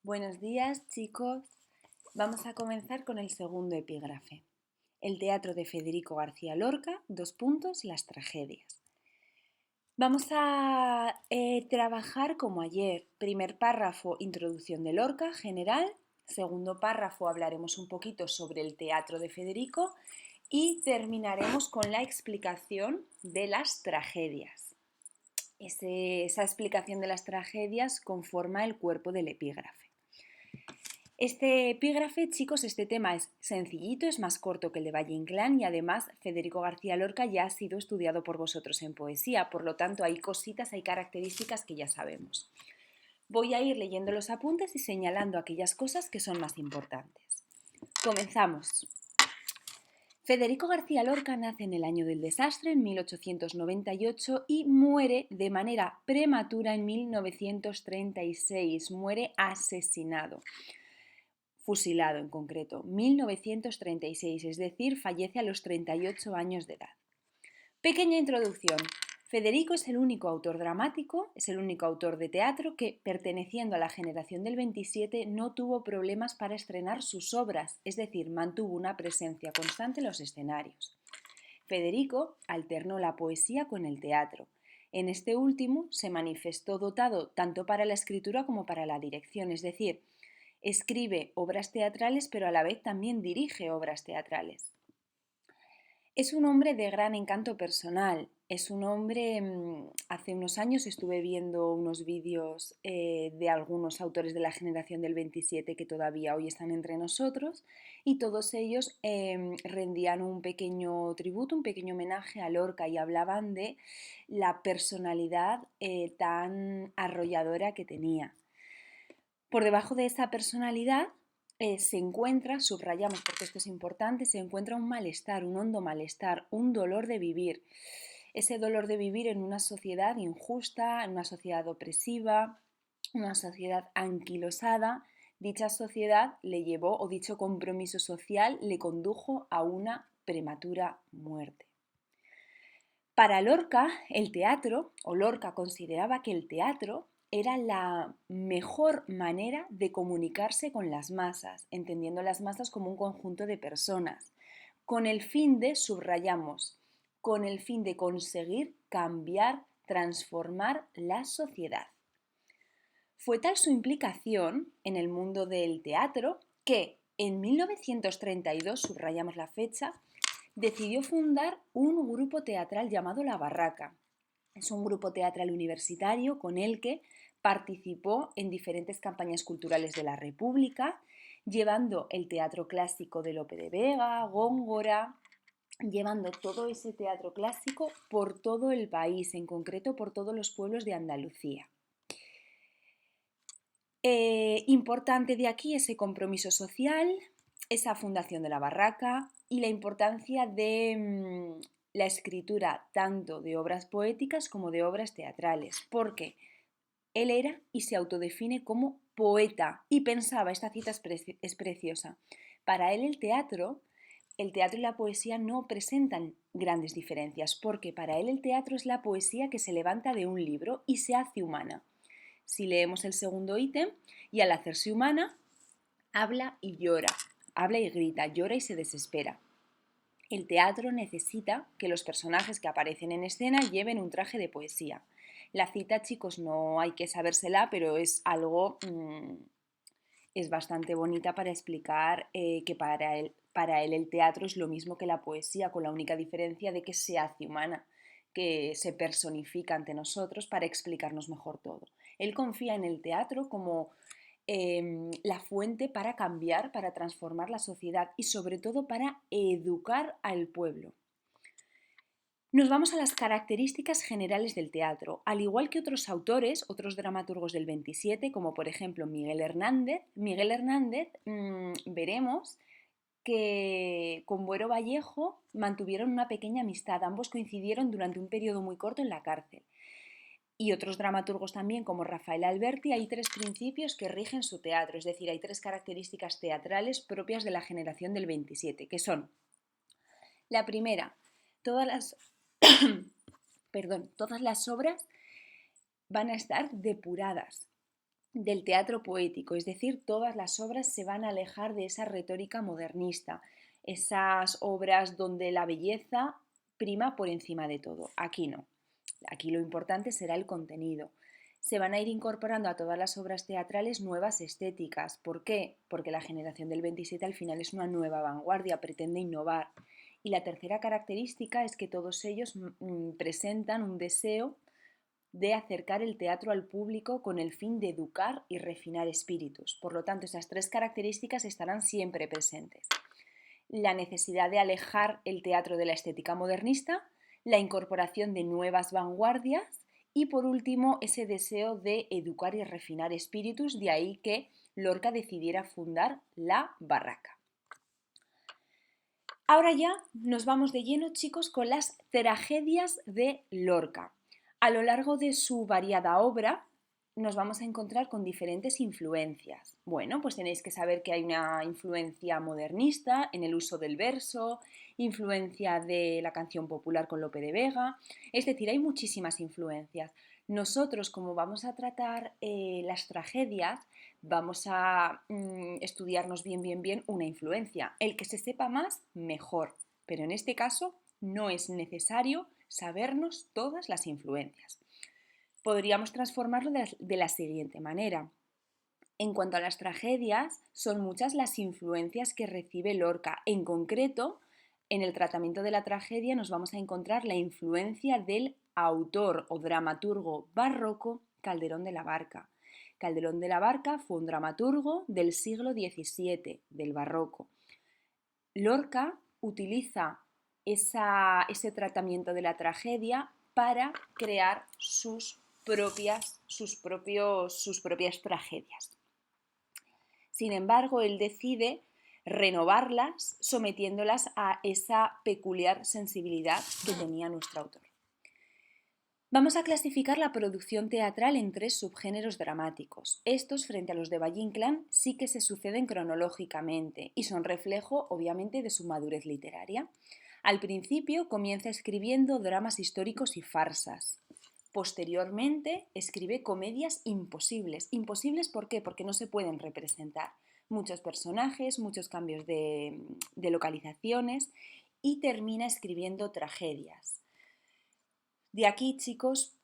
Buenos días, chicos. Vamos a comenzar con el segundo epígrafe. El teatro de Federico García Lorca, las tragedias. Vamos a trabajar como ayer. Primer párrafo, introducción de Lorca, general. Segundo párrafo, hablaremos un poquito sobre el teatro de Federico y terminaremos con la explicación de las tragedias. Esa explicación de las tragedias conforma el cuerpo del epígrafe. Este epígrafe, chicos, este tema es sencillito, es más corto que el de Valle Inclán y además Federico García Lorca ya ha sido estudiado por vosotros en poesía, por lo tanto hay cositas, hay características que ya sabemos. Voy a ir leyendo los apuntes y señalando aquellas cosas que son más importantes. Comenzamos. Federico García Lorca nace en el año del desastre, en 1898, y muere de manera prematura en 1936. Muere asesinado. Fusilado en concreto, 1936, es decir, fallece a los 38 años de edad. Pequeña introducción. Federico es el único autor dramático, es el único autor de teatro que, perteneciendo a la generación del 27, no tuvo problemas para estrenar sus obras, es decir, mantuvo una presencia constante en los escenarios. Federico alternó la poesía con el teatro. En este último se manifestó dotado tanto para la escritura como para la dirección, es decir, escribe obras teatrales, pero a la vez también dirige obras teatrales. Es un hombre de gran encanto personal. Es un hombre, hace unos años estuve viendo unos vídeos de algunos autores de la generación del 27 que todavía hoy están entre nosotros y todos ellos rendían un pequeño tributo, un pequeño homenaje a Lorca y hablaban de la personalidad tan arrolladora que tenía. Por debajo de esa personalidad se encuentra, subrayamos porque esto es importante, se encuentra un malestar, un hondo malestar, un dolor de vivir. Ese dolor de vivir en una sociedad injusta, en una sociedad opresiva, una sociedad anquilosada. Dicha sociedad le llevó, o dicho compromiso social, le condujo a una prematura muerte. Para Lorca, el teatro, o Lorca consideraba que el teatro era la mejor manera de comunicarse con las masas, entendiendo las masas como un conjunto de personas, con el fin de, subrayamos, con el fin de conseguir cambiar, transformar la sociedad. Fue tal su implicación en el mundo del teatro que en 1932, subrayamos la fecha, decidió fundar un grupo teatral llamado La Barraca. Es un grupo teatral universitario con el que participó en diferentes campañas culturales de la República, llevando el teatro clásico de Lope de Vega, Góngora, llevando todo ese teatro clásico por todo el país, en concreto por todos los pueblos de Andalucía. Importante de aquí ese compromiso social, esa fundación de la Barraca y la importancia de la escritura tanto de obras poéticas como de obras teatrales, porque él era y se autodefine como poeta y pensaba, esta cita es preciosa, para él el teatro y la poesía no presentan grandes diferencias, porque para él el teatro es la poesía que se levanta de un libro y se hace humana. Si leemos el segundo ítem, y al hacerse humana, habla y llora, habla y grita, llora y se desespera. El teatro necesita que los personajes que aparecen en escena lleven un traje de poesía. La cita, chicos, no hay que sabérsela, pero es algo, es bastante bonita para explicar que para él el teatro es lo mismo que la poesía, con la única diferencia de que se hace humana, que se personifica ante nosotros para explicarnos mejor todo. Él confía en el teatro como la fuente para cambiar, para transformar la sociedad y sobre todo para educar al pueblo. Nos vamos a las características generales del teatro. Al igual que otros autores, otros dramaturgos del 27, como por ejemplo Miguel Hernández, veremos que con Buero Vallejo mantuvieron una pequeña amistad. Ambos coincidieron durante un periodo muy corto en la cárcel. Y otros dramaturgos también, como Rafael Alberti, hay tres principios que rigen su teatro, es decir, hay tres características teatrales propias de la generación del 27, que son: la primera, todas las obras van a estar depuradas. del teatro poético, es decir, todas las obras se van a alejar de esa retórica modernista, esas obras donde la belleza prima por encima de todo. Aquí no. Aquí lo importante será el contenido. Se van a ir incorporando a todas las obras teatrales nuevas estéticas. ¿Por qué? Porque la generación del 27 al final es una nueva vanguardia, pretende innovar. Y la tercera característica es que todos ellos presentan un deseo de acercar el teatro al público con el fin de educar y refinar espíritus. Por lo tanto, esas tres características estarán siempre presentes. La necesidad de alejar el teatro de la estética modernista, la incorporación de nuevas vanguardias y, por último, ese deseo de educar y refinar espíritus, de ahí que Lorca decidiera fundar la Barraca. Ahora ya nos vamos de lleno, chicos, con las tragedias de Lorca. A lo largo de su variada obra nos vamos a encontrar con diferentes influencias. Bueno, pues tenéis que saber que hay una influencia modernista en el uso del verso, influencia de la canción popular con Lope de Vega, es decir, hay muchísimas influencias. Nosotros, como vamos a tratar las tragedias, vamos a estudiarnos bien una influencia. El que se sepa más, mejor. Pero en este caso no es necesario sabernos todas las influencias. Podríamos transformarlo de la siguiente manera. En cuanto a las tragedias, son muchas las influencias que recibe Lorca. En concreto, en el tratamiento de la tragedia nos vamos a encontrar la influencia del autor o dramaturgo barroco Calderón de la Barca. Calderón de la Barca fue un dramaturgo del siglo XVII, del barroco. Lorca utiliza ese tratamiento de la tragedia para crear sus propias tragedias. Sin embargo, él decide renovarlas sometiéndolas a esa peculiar sensibilidad que tenía nuestro autor. Vamos a clasificar la producción teatral en tres subgéneros dramáticos. Estos, frente a los de Valle Inclán, sí que se suceden cronológicamente y son reflejo, obviamente, de su madurez literaria. Al principio comienza escribiendo dramas históricos y farsas. Posteriormente escribe comedias imposibles. ¿Imposibles por qué? Porque no se pueden representar. Muchos personajes, muchos cambios de localizaciones y termina escribiendo tragedias. De aquí, chicos,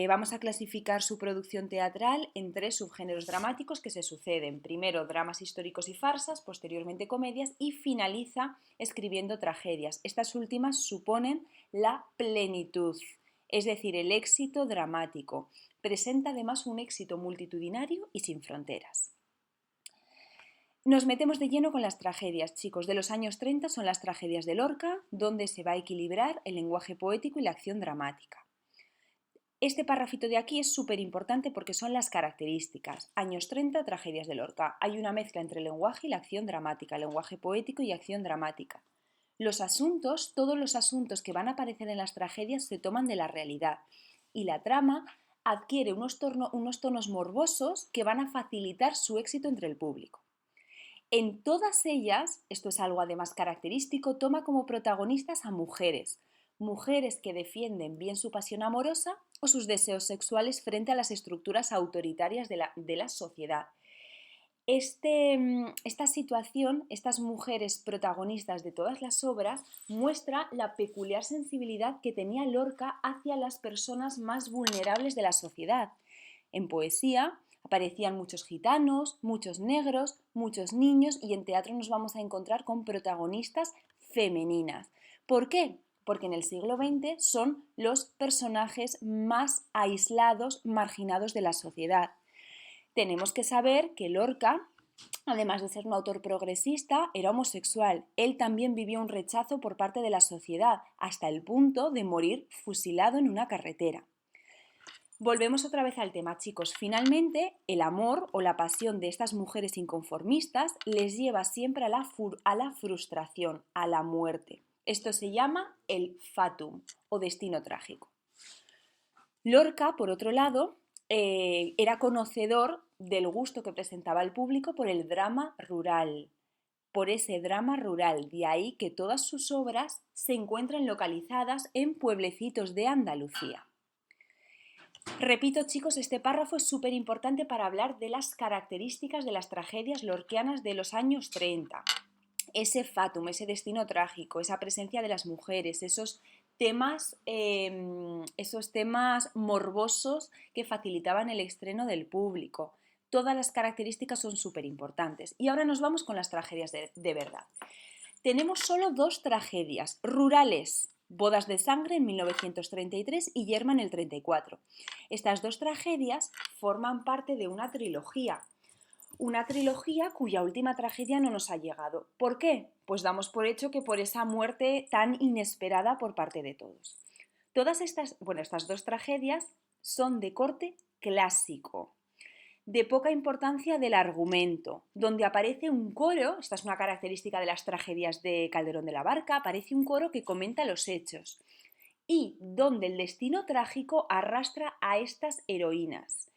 vamos a clasificar su producción teatral en tres subgéneros dramáticos que se suceden. Primero dramas históricos y farsas, posteriormente comedias y finaliza escribiendo tragedias. Estas últimas suponen la plenitud, es decir, el éxito dramático. Presenta además un éxito multitudinario y sin fronteras. Nos metemos de lleno con las tragedias, chicos. De los años 30 son las tragedias de Lorca, donde se va a equilibrar el lenguaje poético y la acción dramática. Este párrafito de aquí es súper importante porque son las características. Años 30, tragedias de Lorca. Hay una mezcla entre el lenguaje y la acción dramática, lenguaje poético y acción dramática. Los asuntos, todos los asuntos que van a aparecer en las tragedias se toman de la realidad y la trama adquiere unos tonos morbosos que van a facilitar su éxito entre el público. En todas ellas, esto es algo además característico, toma como protagonistas a mujeres, mujeres que defienden bien su pasión amorosa o sus deseos sexuales frente a las estructuras autoritarias de la sociedad. Esta situación, estas mujeres protagonistas de todas las obras, muestra la peculiar sensibilidad que tenía Lorca hacia las personas más vulnerables de la sociedad. En poesía aparecían muchos gitanos, muchos negros, muchos niños y en teatro nos vamos a encontrar con protagonistas femeninas. ¿Por qué? Porque en el siglo XX son los personajes más aislados, marginados de la sociedad. Tenemos que saber que Lorca, además de ser un autor progresista, era homosexual. Él también vivió un rechazo por parte de la sociedad, hasta el punto de morir fusilado en una carretera. Volvemos otra vez al tema, chicos. Finalmente, el amor o la pasión de estas mujeres inconformistas les lleva siempre a la frustración, a la muerte. Esto se llama el fatum o destino trágico. Lorca, por otro lado, era conocedor del gusto que presentaba el público por el drama rural, por ese drama rural, de ahí que todas sus obras se encuentran localizadas en pueblecitos de Andalucía. Repito, chicos, este párrafo es súper importante para hablar de las características de las tragedias lorquianas de los años 30. Ese fatum, ese destino trágico, esa presencia de las mujeres, esos temas morbosos que facilitaban el estreno del público. Todas las características son súper importantes. Y ahora nos vamos con las tragedias de verdad. Tenemos solo 2 tragedias rurales, Bodas de sangre en 1933 y Yerma en el 34. Estas 2 tragedias forman parte de una trilogía cuya última tragedia no nos ha llegado. ¿Por qué? Pues damos por hecho que por esa muerte tan inesperada por parte de todos. Estas 2 tragedias son de corte clásico, de poca importancia del argumento, donde aparece un coro, esta es una característica de las tragedias de Calderón de la Barca, aparece un coro que comenta los hechos y donde el destino trágico arrastra a estas heroínas.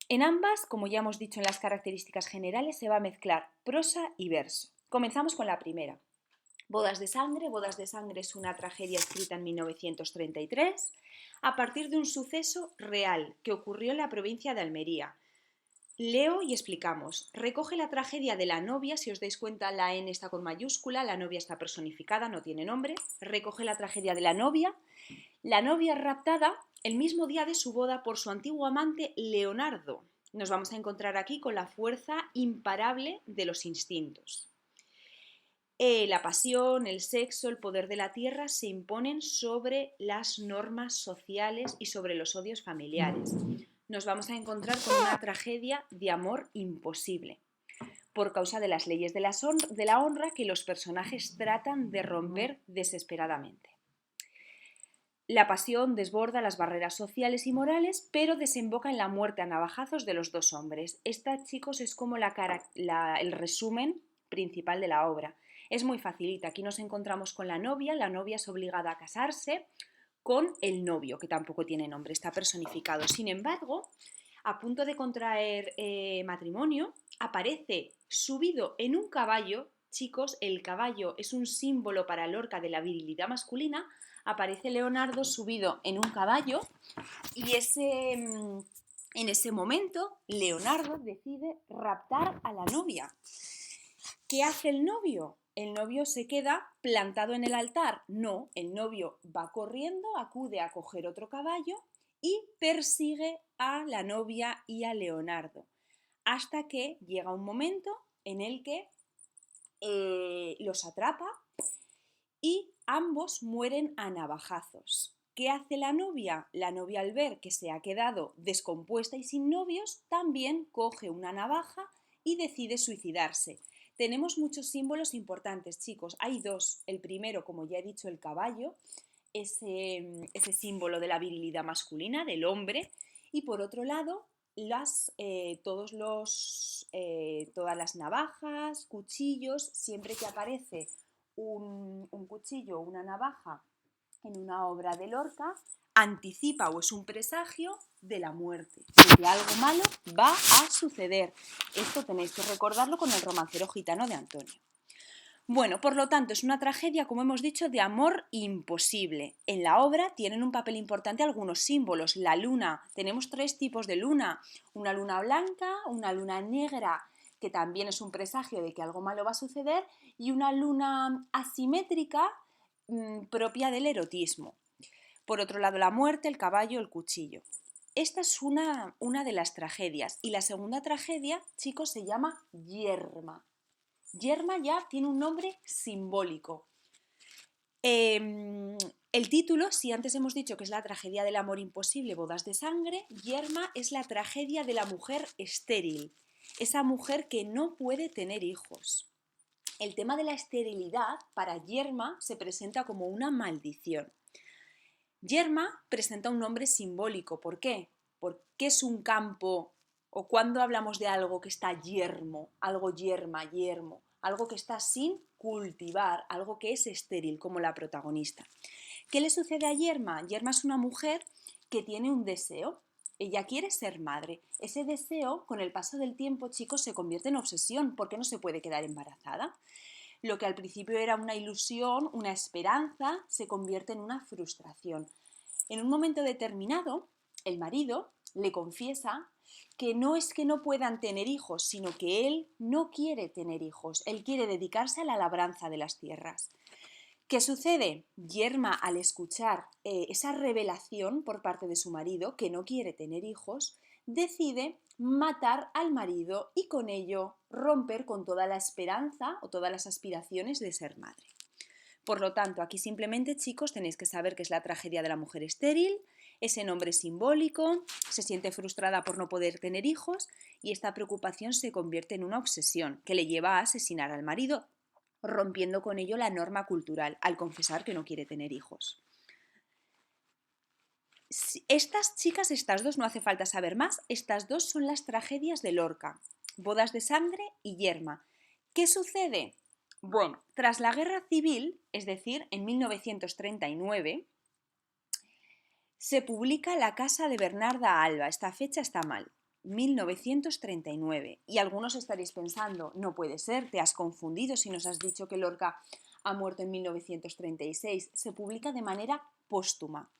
En ambas, como ya hemos dicho en las características generales, se va a mezclar prosa y verso. Comenzamos con la primera. Bodas de sangre. Bodas de sangre es una tragedia escrita en 1933 a partir de un suceso real que ocurrió en la provincia de Almería. Leo y explicamos. Recoge la tragedia de la novia, si os dais cuenta la N está con mayúscula, la novia está personificada, no tiene nombre. Recoge la tragedia de la novia raptada el mismo día de su boda por su antiguo amante Leonardo. Nos vamos a encontrar aquí con la fuerza imparable de los instintos. La pasión, el sexo, el poder de la tierra se imponen sobre las normas sociales y sobre los odios familiares. Nos vamos a encontrar con una tragedia de amor imposible, por causa de las leyes de la honra que los personajes tratan de romper desesperadamente. La pasión desborda las barreras sociales y morales, pero desemboca en la muerte a navajazos de los 2 hombres. Esta, chicos, es como el resumen principal de la obra. Es muy facilita. Aquí nos encontramos con la novia es obligada a casarse con el novio, que tampoco tiene nombre, está personificado. Sin embargo, a punto de contraer matrimonio, aparece subido en un caballo. Chicos, el caballo es un símbolo para Lorca de la virilidad masculina. Aparece Leonardo subido en un caballo y en ese momento Leonardo decide raptar a la novia. ¿Qué hace el novio? ¿El novio se queda plantado en el altar? No, el novio va corriendo, acude a coger otro caballo y persigue a la novia y a Leonardo, hasta que llega un momento en el que los atrapa y ambos mueren a navajazos. ¿Qué hace la novia? La novia, al ver que se ha quedado descompuesta y sin novios, también coge una navaja y decide suicidarse. Tenemos muchos símbolos importantes, chicos. Hay 2. El primero, como ya he dicho, el caballo, ese símbolo de la virilidad masculina, del hombre. Y por otro lado, todas las navajas, cuchillos, siempre que aparece un cuchillo o una navaja en una obra de Lorca, anticipa o es un presagio de la muerte, de que algo malo va a suceder. Esto tenéis que recordarlo con el romancero gitano de Antonio. Bueno, por lo tanto, es una tragedia, como hemos dicho, de amor imposible. En la obra tienen un papel importante algunos símbolos. La luna, tenemos 3 tipos de luna. Una luna blanca, una luna negra, que también es un presagio de que algo malo va a suceder, y una luna asimétrica propia del erotismo. Por otro lado, la muerte, el caballo, el cuchillo. Esta es una de las tragedias. Y la segunda tragedia, chicos, se llama Yerma. Yerma ya tiene un nombre simbólico. El título, si antes hemos dicho que es la tragedia del amor imposible, bodas de sangre, Yerma es la tragedia de la mujer estéril, esa mujer que no puede tener hijos. El tema de la esterilidad para Yerma se presenta como una maldición. Yerma presenta un nombre simbólico. ¿Por qué? Porque es un campo, o cuando hablamos de algo que está yermo, algo yermo, algo que está sin cultivar, algo que es estéril, como la protagonista. ¿Qué le sucede a Yerma? Yerma es una mujer que tiene un deseo. Ella quiere ser madre. Ese deseo, con el paso del tiempo, chicos, se convierte en obsesión porque no se puede quedar embarazada. Lo que al principio era una ilusión, una esperanza, se convierte en una frustración. En un momento determinado, El marido le confiesa que no es que no puedan tener hijos, sino que él no quiere tener hijos, él quiere dedicarse a la labranza de las tierras. ¿Qué sucede? Yerma, al escuchar esa revelación por parte de su marido, que no quiere tener hijos, decide matar al marido y con ello romper con toda la esperanza o todas las aspiraciones de ser madre. Por lo tanto, aquí simplemente, chicos, tenéis que saber que es la tragedia de la mujer estéril, ese nombre simbólico, se siente frustrada por no poder tener hijos y esta preocupación se convierte en una obsesión que le lleva a asesinar al marido, rompiendo con ello la norma cultural al confesar que no quiere tener hijos. Estas chicas, estas dos, no hace falta saber más, estas dos son las tragedias de Lorca, Bodas de sangre y Yerma. ¿Qué sucede? Bueno, tras la Guerra Civil, es decir, en 1939, se publica La casa de Bernarda Alba. Esta fecha está mal, 1939. Y algunos estaréis pensando, no puede ser, te has confundido si nos has dicho que Lorca ha muerto en 1936. Se publica de manera póstuma.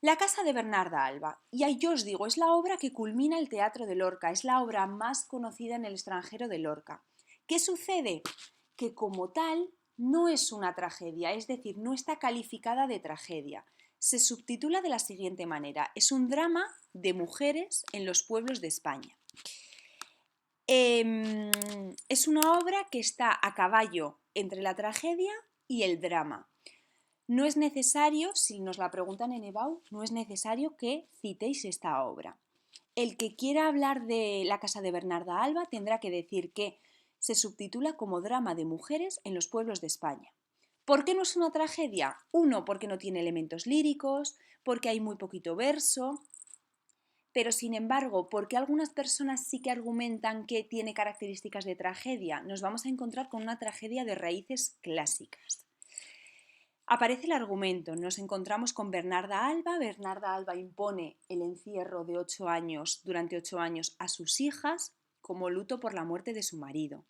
La casa de Bernarda Alba. Y ahí yo os digo, es la obra que culmina el teatro de Lorca, es la obra más conocida en el extranjero de Lorca. ¿Qué sucede? Que como tal no es una tragedia, es decir, no está calificada de tragedia. Se subtitula de la siguiente manera: es un drama de mujeres en los pueblos de España. Es una obra que está a caballo entre la tragedia y el drama. No es necesario, si nos la preguntan en EBAU, no es necesario que citéis esta obra. El que quiera hablar de La casa de Bernarda Alba tendrá que decir que se subtitula como drama de mujeres en los pueblos de España. ¿Por qué no es una tragedia? Uno, porque no tiene elementos líricos, porque hay muy poquito verso, pero sin embargo, porque algunas personas sí que argumentan que tiene características de tragedia, nos vamos a encontrar con una tragedia de raíces clásicas. Aparece el argumento, nos encontramos con Bernarda Alba. Bernarda Alba impone el encierro de 8 años, durante 8 años a sus hijas como luto por la muerte de su marido.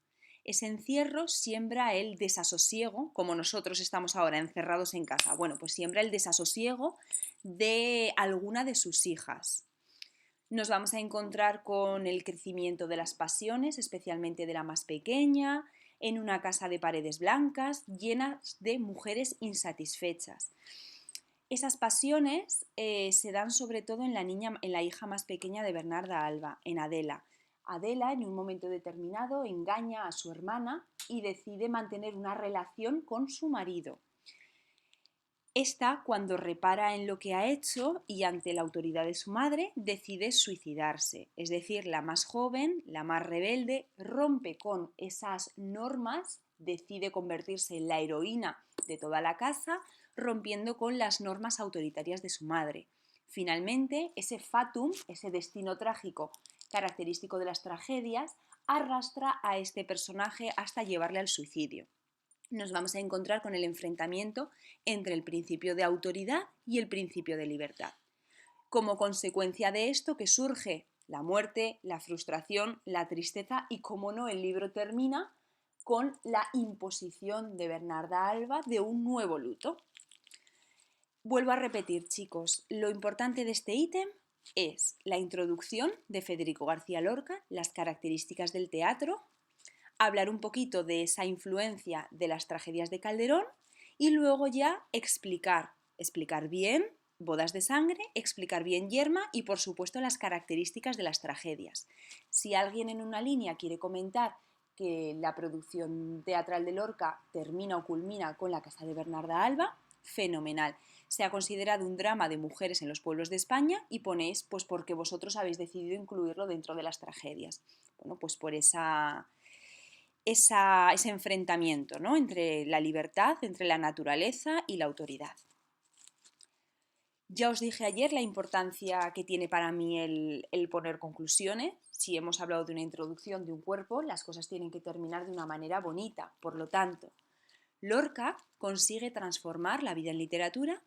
Ese encierro siembra el desasosiego, como nosotros estamos ahora encerrados en casa. Bueno, pues siembra el desasosiego de alguna de sus hijas. Nos vamos a encontrar con el crecimiento de las pasiones, especialmente de la más pequeña, en una casa de paredes blancas, llenas de mujeres insatisfechas. Esas pasiones se dan sobre todo en la hija más pequeña de Bernarda Alba, en Adela. Adela, en un momento determinado, engaña a su hermana y decide mantener una relación con su marido. Esta, cuando repara en lo que ha hecho y ante la autoridad de su madre, decide suicidarse. Es decir, la más joven, la más rebelde, rompe con esas normas, decide convertirse en la heroína de toda la casa, rompiendo con las normas autoritarias de su madre. Finalmente, ese fatum, ese destino trágico característico de las tragedias, arrastra a este personaje hasta llevarle al suicidio. Nos vamos a encontrar con el enfrentamiento entre el principio de autoridad y el principio de libertad. Como consecuencia de esto que surge la muerte, la frustración, la tristeza y, como no, el libro termina con la imposición de Bernarda Alba de un nuevo luto. Vuelvo a repetir, chicos, lo importante de este ítem es la introducción de Federico García Lorca, las características del teatro, hablar un poquito de esa influencia de las tragedias de Calderón y luego ya explicar bien Bodas de sangre, explicar bien Yerma y por supuesto las características de las tragedias. Si alguien en una línea quiere comentar que la producción teatral de Lorca termina o culmina con La casa de Bernarda Alba, fenomenal. Se ha considerado un drama de mujeres en los pueblos de España y ponéis pues porque vosotros habéis decidido incluirlo dentro de las tragedias. Bueno, pues por ese enfrentamiento, ¿no?, entre la libertad, entre la naturaleza y la autoridad. Ya os dije ayer la importancia que tiene para mí el poner conclusiones. Si hemos hablado de una introducción de un cuerpo, las cosas tienen que terminar de una manera bonita. Por lo tanto, Lorca consigue transformar la vida en literatura,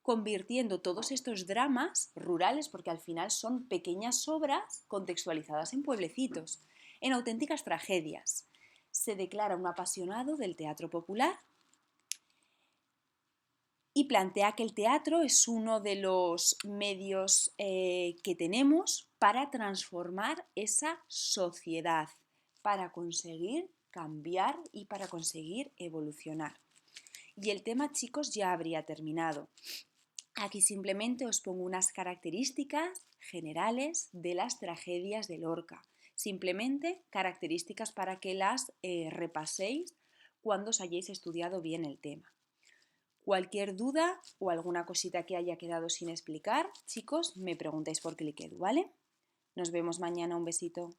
convirtiendo todos estos dramas rurales, porque al final son pequeñas obras contextualizadas en pueblecitos, en auténticas tragedias. Se declara un apasionado del teatro popular y plantea que el teatro es uno de los medios que tenemos para transformar esa sociedad, para conseguir cambiar y para conseguir evolucionar. Y el tema, chicos, ya habría terminado. Aquí simplemente os pongo unas características generales de las tragedias de Lorca. Simplemente características para que las repaséis cuando os hayáis estudiado bien el tema. Cualquier duda o alguna cosita que haya quedado sin explicar, chicos, me preguntáis por ClickEdu, ¿vale? Nos vemos mañana, un besito.